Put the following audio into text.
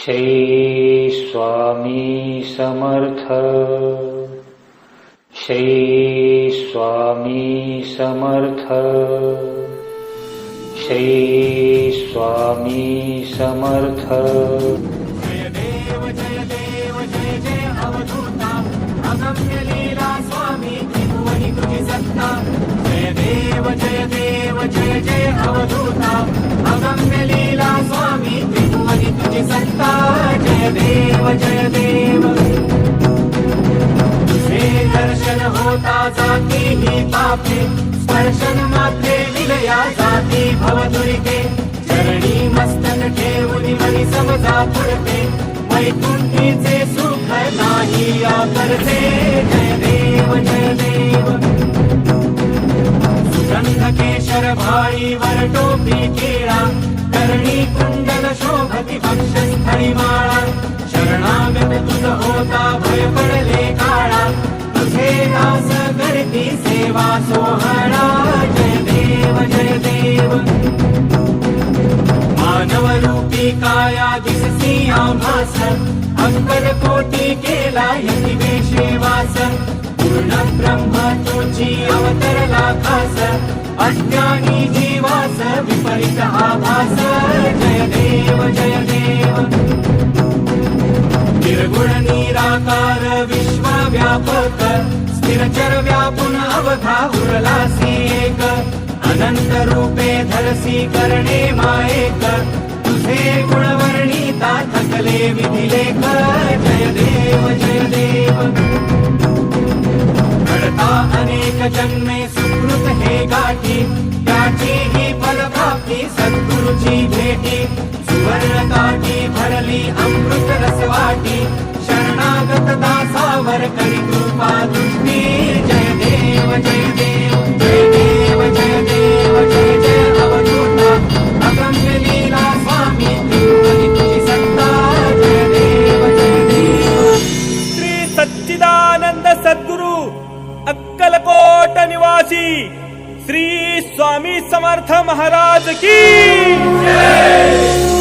श्री स्वामी समर्थ, श्री स्वामी समर्थ, श्री स्वामी समर्थ। जय देव जय जय अवधूता, अगम्य लीला स्वामी त्रिभुवनी तुझी सत्ता। जय देव जय जय अवधूता, अगम्य लीला स्वामी त्रिभुवनी तुझी सत्ता। जय देव तुझे दर्शन होता जाती ही पापे, स्पर्शन मात्रे विलया जाती भवदुरिते। चरणी मस्तक ठेवून मनी समजा पुढते, वैकुंठीचे सुख नाही आकरते। जय देव सुगंध केशर भाळी वर टोपी केळा, करणी कुंडल शोभती वक्षस्थळी माळा। शरणागत तुझ होता भय पडले काळा, तुझे दास करती सेवा सोहळा। जय देव मानव रूपी काया दिससी आभास, अंबर कोटी केला यती वेशेवास। पूर्ण ब्रह्म तुझी अवतरला खास, अज्ञानी जीवास विपरीत आभास। जय देव निर्गुण निराकार विश्वव्यापक, स्थिरचर व्यापून अवघा उरलासी एक। अनंत रूपे धरसी करणे मायेक, तुझे गुणवर्णिता थकले विधिलेख। जय देव घडता अनेक जन्मे सुकृत हे गाठी, त्याची ही फलप्राप्ती सद्गुरुची भेटी। सुवर्ण काठी भरली अमृत रसवाटी, शरणागत दासावर करी कृपा दृष्टी। जय देव जय जय अवधूता, अगम्य लीला स्वामी त्रिभुवनी तुझी सत्ता। जय देव श्री सच्चिदानंद सद्गुरु अक्कलकोट निवासी श्री स्वामी समर्थ महाराज की जय।